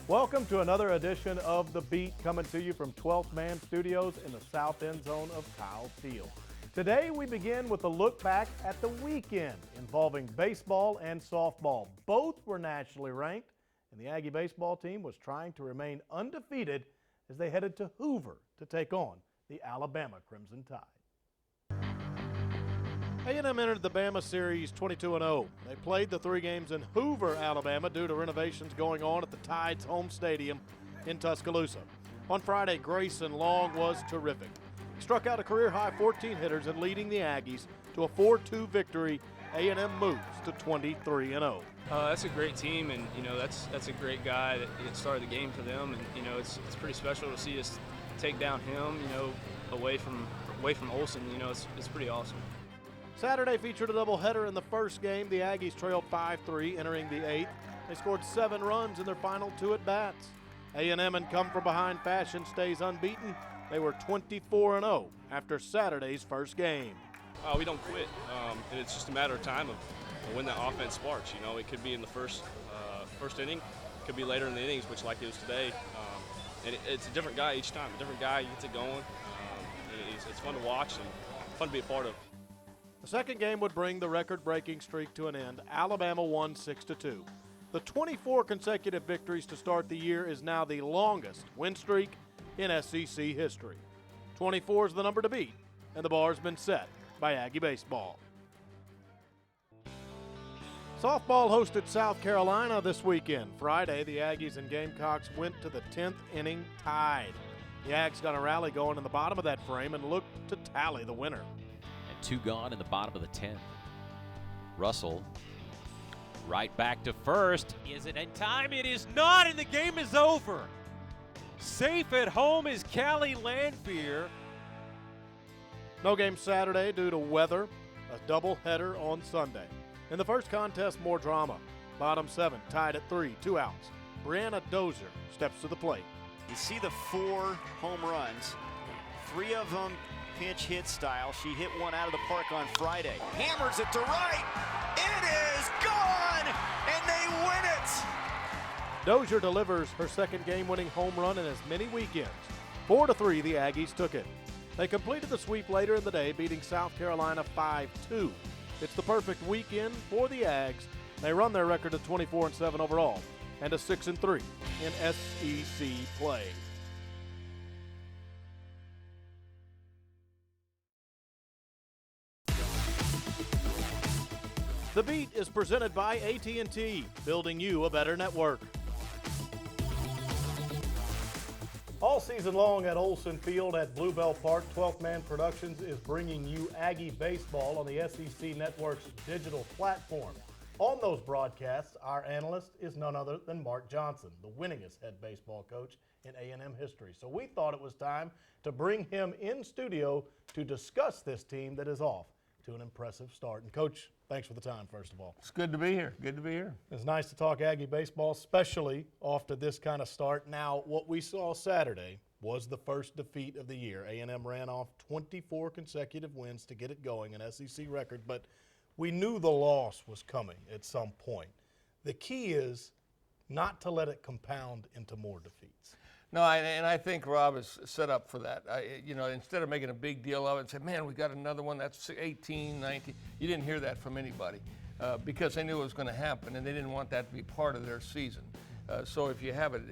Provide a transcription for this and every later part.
Welcome to another edition of The Beat, coming to you from 12th Man Studios in the south end zone of Kyle Field. Today we begin with a look back at the weekend involving baseball and softball. Both were nationally ranked, and the Aggie baseball team was trying to remain undefeated as they headed to Hoover to take on the Alabama Crimson Tide. A&M entered the Bama Series 22-0. They played the 3 games in Hoover, Alabama, due to renovations going on at the Tide's home stadium in Tuscaloosa. On Friday, Grayson Long was terrific. He struck out a career-high 14 hitters and leading the Aggies to a 4-2 victory. A&M moves to 23-0. That's a great team, and that's a great guy that started the game for them, and it's pretty special to see us take down him, away from Olsen. It's pretty awesome. Saturday featured a doubleheader in the first game. The Aggies trailed 5-3 entering the 8th. They scored 7 runs in their final 2 at-bats. A&M in come-from-behind fashion stays unbeaten. They were 24-0 after Saturday's first game. We don't quit. It's just a matter of time of when that offense sparks. It could be in the first inning, it could be later in the innings, which like it was today. And it's a different guy each time. A different guy gets it going. It's fun to watch and fun to be a part of. The second game would bring the record-breaking streak to an end. Alabama won 6-2. The 24 consecutive victories to start the year is now the longest win streak in SEC history. 24 is the number to beat, and the bar's been set by Aggie baseball. Softball hosted South Carolina this weekend. Friday, the Aggies and Gamecocks went to the 10th inning tied. The Aggies got a rally going in the bottom of that frame and looked to tally the winner. 2 gone in the bottom of the 10th. Russell right back to first. Is it in time? It is not, and the game is over. Safe at home is Callie Lanphier. No game Saturday due to weather. A doubleheader on Sunday. In the first contest, more drama. Bottom 7 tied at 3, 2 outs. Brianna Dozier steps to the plate. You see the 4 home runs, 3 of them pinch hit style. She hit one out of the park on Friday. Hammers it to right. It is gone, and they win it. Dozier delivers her second game-winning home run in as many weekends. 4-3, the Aggies took it. They completed the sweep later in the day, beating South Carolina 5-2. It's the perfect weekend for the Ags. They run their record to 24-7 overall and to 6-3 in SEC play. The Beat is presented by AT&T, building you a better network. All season long at Olsen Field at Bluebell Park, 12th Man Productions is bringing you Aggie baseball on the SEC Network's digital platform. On those broadcasts, our analyst is none other than Mark Johnson, the winningest head baseball coach in A&M history. So we thought it was time to bring him in studio to discuss this team that is off to an impressive start. And Coach, thanks for the time, first of all. It's good to be here. Good to be here. It's nice to talk Aggie baseball, especially off to this kind of start. Now, what we saw Saturday was the first defeat of the year. A&M ran off 24 consecutive wins to get it going, an SEC record, but we knew the loss was coming at some point. The key is not to let it compound into more defeats. No, I think Rob is set up for that. Instead of making a big deal of it and say, man, we got another one that's 18, 19. You didn't hear that from anybody because they knew it was going to happen, and they didn't want that to be part of their season. So if you have it,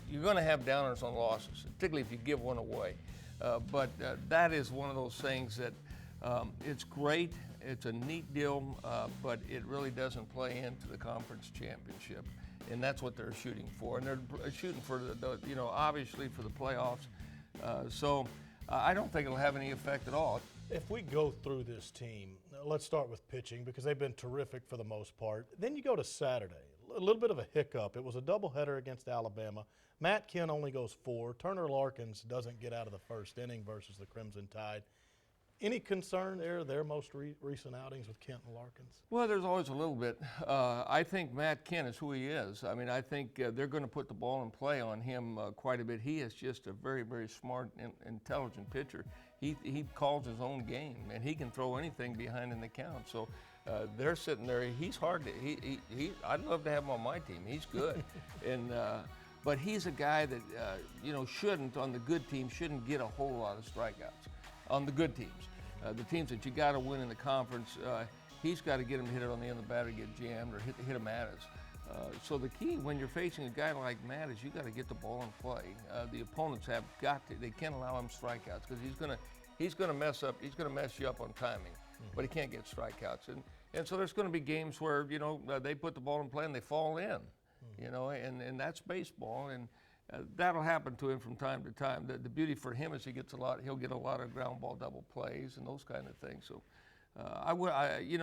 you're going to have downers on losses, particularly if you give one away. But that is one of those things that it's great. It's a neat deal, but it really doesn't play into the conference championship. And that's what they're shooting for. And they're shooting for, obviously for the playoffs. So I don't think it'll have any effect at all. If we go through this team, let's start with pitching because they've been terrific for the most part. Then you go to Saturday, a little bit of a hiccup. It was a doubleheader against Alabama. Matt Kent only goes 4. Turner Larkins doesn't get out of the first inning versus the Crimson Tide. Any concern there, their most recent outings with Kent and Larkins? Well, there's always a little bit. I think Matt Kent is who he is. I mean, I think they're going to put the ball in play on him quite a bit. He is just a very, very smart and intelligent pitcher. He calls his own game, and he can throw anything behind in the count. So they're sitting there. He's hard to. I'd love to have him on my team. He's good, but he's a guy that shouldn't on the good team shouldn't get a whole lot of strikeouts on the good teams. The teams that you got to win in the conference, he's got to get him to hit it on the end of the batter, get jammed, or hit him Mattis. So the key when you're facing a guy like Mattis, you got to get the ball in play. The opponents have got to. They can't allow him strikeouts because he's gonna mess up. He's gonna mess you up on timing, but he can't get strikeouts. And so there's going to be games where they put the ball in play and they fall in, and that's baseball, and that'll happen to him from time to time. The beauty for him is he'll get a lot of ground ball double plays and those kind of things. So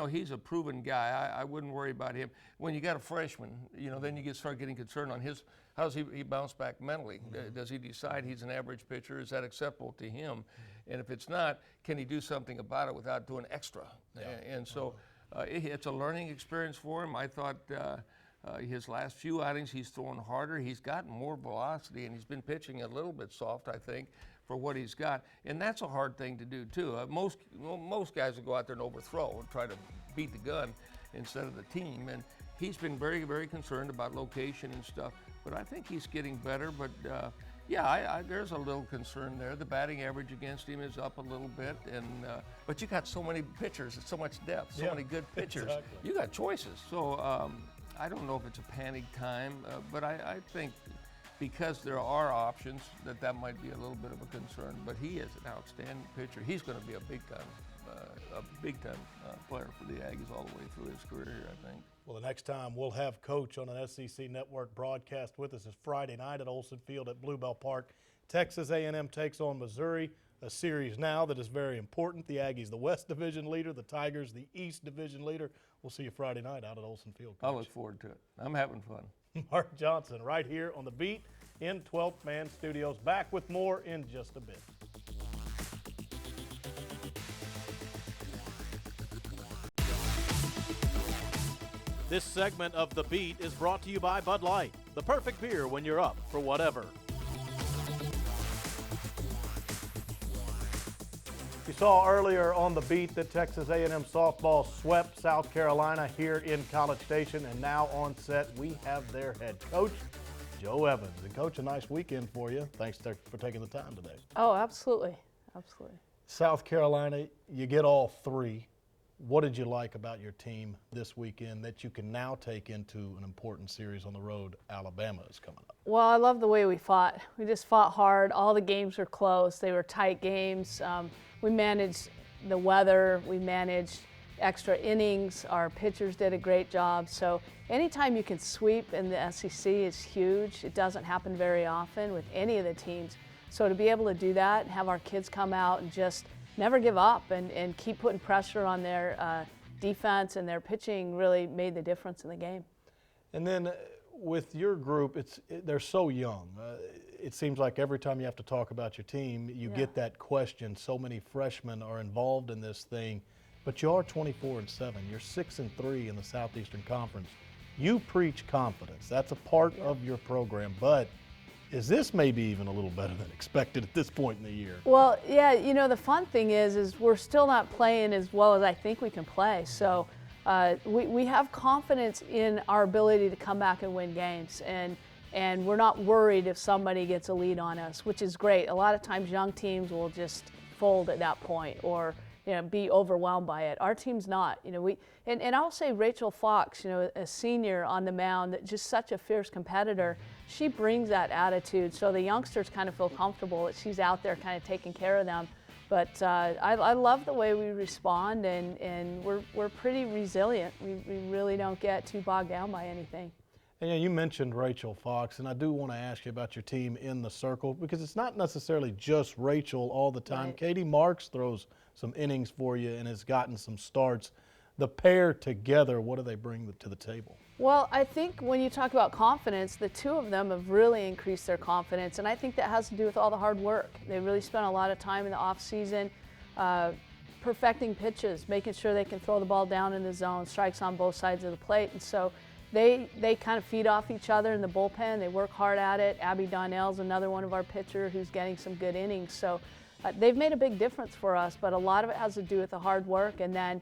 he's a proven guy. I wouldn't worry about him. When you got a freshman, then you start getting concerned on how does he bounce back mentally? Does he decide he's an average pitcher? Is that acceptable to him? And if it's not, can he do something about it without doing extra? And so it's a learning experience for him. I thought his last few outings he's thrown harder. He's gotten more velocity, and he's been pitching a little bit soft, I think, for what he's got. And that's a hard thing to do, too. Most guys will go out there and overthrow and try to beat the gun instead of the team. And he's been very, very concerned about location and stuff. But I think he's getting better. But, there's a little concern there. The batting average against him is up a little bit. But you got so many pitchers, so much depth, so many good pitchers. Exactly. You got choices. So I don't know if it's a panic time, but I think because there are options that might be a little bit of a concern. But he is an outstanding pitcher. He's going to be a big time player for the Aggies all the way through his career here, I think. Well, the next time we'll have Coach on an SEC Network broadcast with us is Friday night at Olsen Field at Bluebell Park. Texas A&M takes on Missouri, a series now that is very important. The Aggies, the West Division leader, the Tigers, the East Division leader. We'll see you Friday night out at Olsen Field, Coach. I look forward to it. I'm having fun. Mark Johnson right here on The Beat in 12th Man Studios. Back with more in just a bit. This segment of The Beat is brought to you by Bud Light, the perfect beer when you're up for whatever. You saw earlier on The Beat that Texas A&M softball swept South Carolina here in College Station, and now on set we have their head coach, Joe Evans. And Coach, a nice weekend for you. Thanks for taking the time today. Oh, absolutely. Absolutely. South Carolina, you get all three. What did you like about your team this weekend that you can now take into an important series on the road? Alabama is coming up. Well, I love the way we fought. We just fought hard. All the games were close. They were tight games. We managed the weather. We managed extra innings. Our pitchers did a great job. So anytime you can sweep in the SEC is huge. It doesn't happen very often with any of the teams. So to be able to do that and have our kids come out and just never give up and keep putting pressure on their defense and their pitching really made the difference in the game. And then with your group, they're so young. It seems like every time you have to talk about your team, you get that question. So many freshmen are involved in this thing, but you are 24-7. You're 6-3 in the Southeastern Conference. You preach confidence. That's a part of your program, but is this maybe even a little better than expected at this point in the year? Well, yeah, the fun thing is we're still not playing as well as I think we can play. So we have confidence in our ability to come back and win games, and we're not worried if somebody gets a lead on us, which is great. A lot of times young teams will just fold at that point or be overwhelmed by it. Our team's not. And I'll say Rachel Fox, a senior on the mound, just such a fierce competitor. She brings that attitude, so the youngsters kind of feel comfortable that she's out there kind of taking care of them. But I love the way we respond, and we're pretty resilient. We really don't get too bogged down by anything. And you mentioned Rachel Fox, and I do want to ask you about your team in the circle because it's not necessarily just Rachel all the time. Right. Katie Marks throws some innings for you and has gotten some starts. The pair together, what do they bring to the table? Well, I think when you talk about confidence, the two of them have really increased their confidence, and I think that has to do with all the hard work. They really spent a lot of time in the off season perfecting pitches, making sure they can throw the ball down in the zone, strikes on both sides of the plate, and so they kind of feed off each other in the bullpen. They work hard at it. Abby Donnell's another one of our pitchers who's getting some good innings. So they've made a big difference for us, but a lot of it has to do with the hard work. And then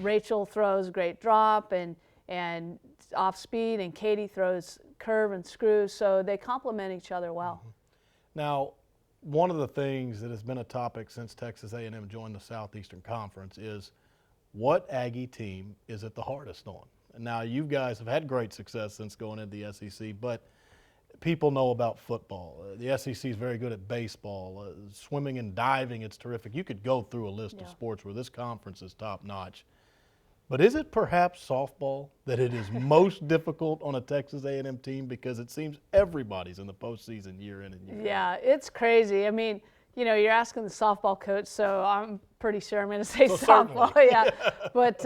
Rachel throws great drop and off speed, and Katie throws curve and screw, so they complement each other well. Now, one of the things that has been a topic since Texas A&M joined the Southeastern Conference is what Aggie team is it the hardest on? Now, you guys have had great success since going into the SEC, but people know about football. The SEC is very good at baseball. Swimming and diving, it's terrific. You could go through a list of sports where this conference is top-notch. But is it perhaps softball that it is most difficult on a Texas A&M team, because it seems everybody's in the postseason year in and year out? Yeah, it's crazy. I mean, you know, you're asking the softball coach, so I'm pretty sure I'm going to say softball. Yeah, but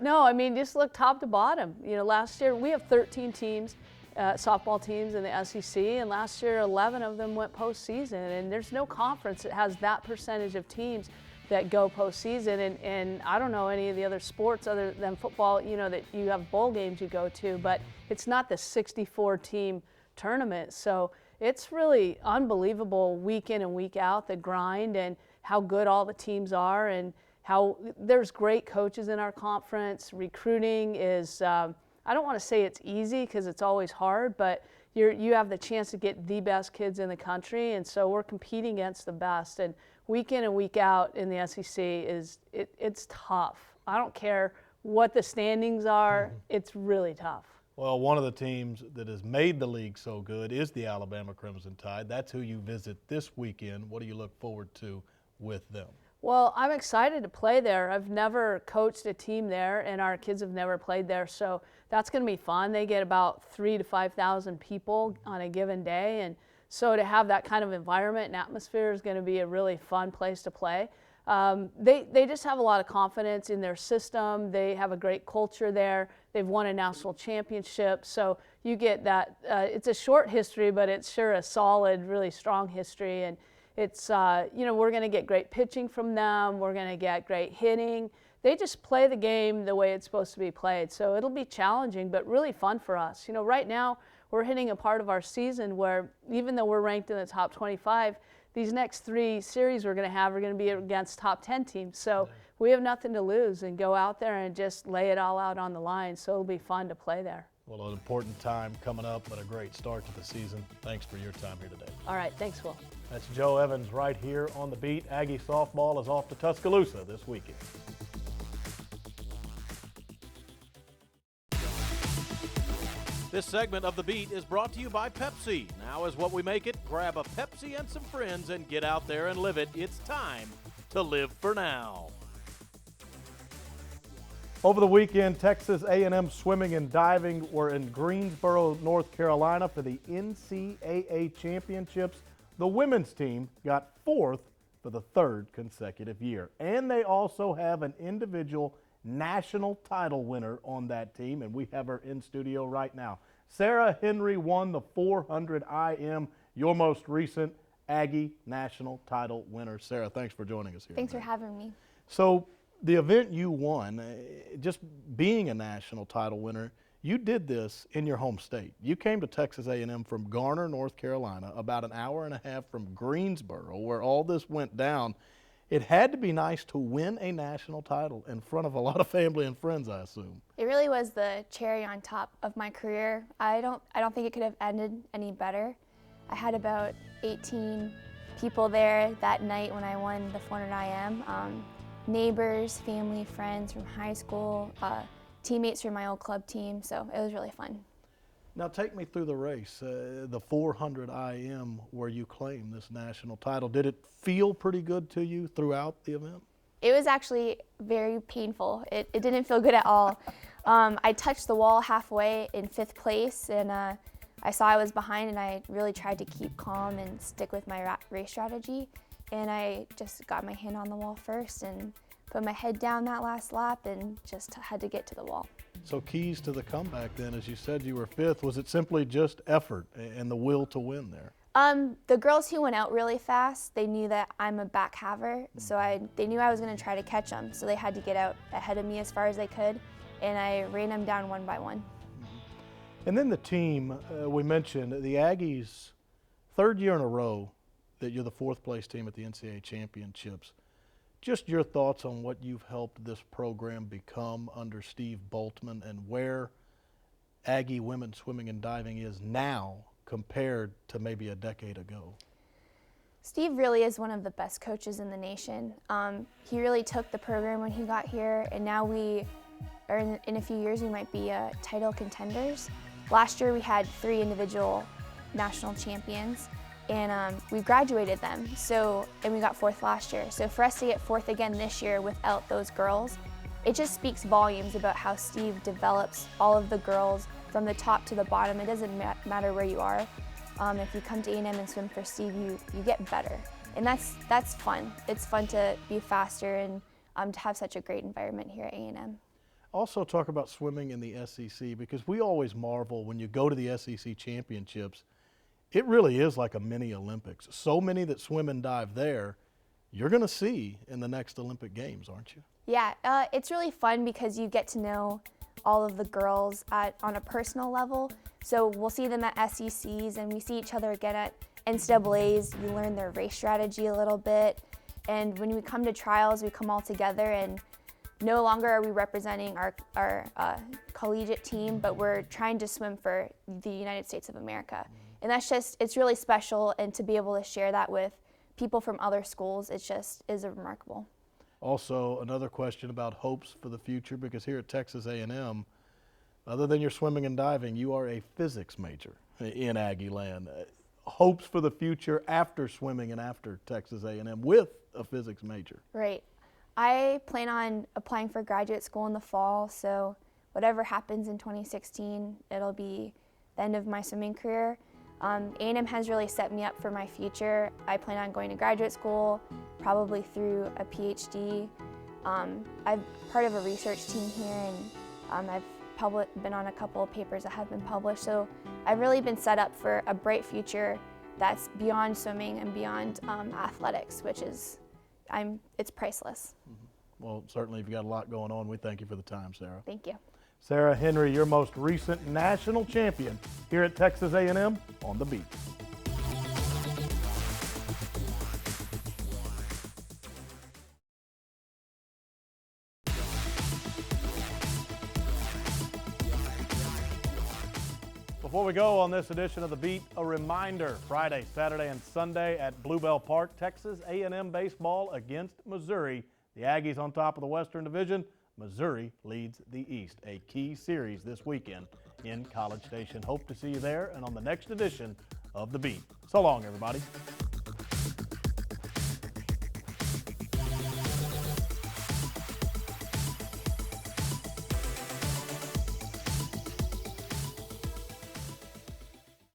no, I mean, just look top to bottom. You know, last year we have 13 teams, softball teams in the SEC, and last year 11 of them went postseason, and there's no conference that has that percentage of teams that go postseason, and I don't know any of the other sports other than football, you know, that you have bowl games you go to, but it's not the 64-team tournament. So it's really unbelievable week in and week out, the grind and how good all the teams are, and how there's great coaches in our conference. Recruiting is, I don't want to say it's easy because it's always hard, but you have the chance to get the best kids in the country, and so we're competing against the best. And week in and week out in the SEC it's tough. I don't care what the standings are, it's really tough. Well, one of the teams that has made the league so good is the Alabama Crimson Tide. That's who you visit this weekend. What do you look forward to with them? Well, I'm excited to play there. I've never coached a team there, and our kids have never played there, so that's going to be fun. They get about 3,000 to 5,000 people on a given day, and so to have that kind of environment and atmosphere is going to be a really fun place to play. They just have a lot of confidence in their system. They have a great culture there. They've won a national championship, so you get that. It's a short history, but it's sure a solid, really strong history. And it's, you know, we're going to get great pitching from them. We're going to get great hitting. They just play the game the way it's supposed to be played. So it'll be challenging, but really fun for us. You know, right now we're hitting a part of our season where even though we're ranked in the top 25, these next 3 series we're going to have are going to be against top 10 teams. So we have nothing to lose and go out there and just lay it all out on the line. So it'll be fun to play there. Well, an important time coming up, but a great start to the season. Thanks for your time here today. All right, thanks, Will. That's Joe Evans right here on The Beat. Aggie softball is off to Tuscaloosa this weekend. This segment of The Beat is brought to you by Pepsi. Now is what we make it. Grab a Pepsi and some friends and get out there and live it. It's time to live for now. Over the weekend, Texas A&M swimming and diving were in Greensboro, North Carolina for the NCAA championships. The women's team got 4th for the 3rd consecutive year. And they also have an individual national title winner on that team, and we have her in studio right now. Sarah Henry won the 400 IM, your most recent Aggie national title winner. Sarah, thanks for joining us here. Thanks for having me. So the event you won, just being a national title winner, you did this in your home state. You came to Texas A&M from Garner, North Carolina, about an hour and a half from Greensboro, where all this went down. It had to be nice to win a national title in front of a lot of family and friends, I assume. It really was the cherry on top of my career. I don't think it could have ended any better. I had about 18 people there that night when I won the 400 IM. Neighbors, family, friends from high school, teammates from my old club team, so it was really fun. Now take me through the race, the 400 IM where you claimed this national title. Did it feel pretty good to you throughout the event? It was actually very painful. It didn't feel good at all. I touched the wall halfway in 5th place, and I saw I was behind, and I really tried to keep calm and stick with my race strategy. And I just got my hand on the wall first and put my head down that last lap and just had to get to the wall. So keys to the comeback then, as you said you were 5th, was it simply just effort and the will to win there? The girls who went out really fast, they knew that I'm a back haver, so they knew I was going to try to catch them, so they had to get out ahead of me as far as they could, and I ran them down one by one. And then the team, we mentioned, the Aggies, 3rd year in a row that you're the 4th place team at the NCAA championships. Just your thoughts on what you've helped this program become under Steve Boltman and where Aggie women's swimming and diving is now compared to maybe a decade ago. Steve really is one of the best coaches in the nation. He really took the program when he got here, and now we are in a few years we might be title contenders. Last year we had 3 individual national champions, and we graduated them. And we got 4th last year. So for us to get 4th again this year without those girls, it just speaks volumes about how Steve develops all of the girls from the top to the bottom. It doesn't matter where you are. If you come to A&M and swim for Steve, you get better. And that's fun. It's fun to be faster and to have such a great environment here at A&M. Also talk about swimming in the SEC, because we always marvel when you go to the SEC championships. It really is like a mini Olympics. So many that swim and dive there, you're going to see in the next Olympic Games, aren't you? Yeah, it's really fun because you get to know all of the girls on a personal level. So we'll see them at SECs, and we see each other again at NCAAs. You learn their race strategy a little bit. And when we come to trials, we come all together, and no longer are we representing our collegiate team, but we're trying to swim for the United States of America. And it's really special, and to be able to share that with people from other schools, is remarkable. Also, another question about hopes for the future, because here at Texas A&M, other than your swimming and diving, you are a physics major in Aggie land. Hopes for the future after swimming and after Texas A&M with a physics major. Right. I plan on applying for graduate school in the fall, so whatever happens in 2016, it'll be the end of my swimming career. A&M has really set me up for my future. I plan on going to graduate school, probably through a PhD. I'm part of a research team here, and I've been on a couple of papers that have been published, so I've really been set up for a bright future that's beyond swimming and beyond athletics, which is, it's priceless. Well, certainly you've got a lot going on. We thank you for the time, Sarah. Thank you. Sarah Henry, your most recent national champion here at Texas A&M on the beat. Before we go on this edition of The Beat, a reminder, Friday, Saturday, and Sunday at Bluebell Park, Texas A&M baseball against Missouri. The Aggies on top of the Western Division. Missouri leads the East, a key series this weekend in College Station. Hope to see you there and on the next edition of The Beat. So long, everybody.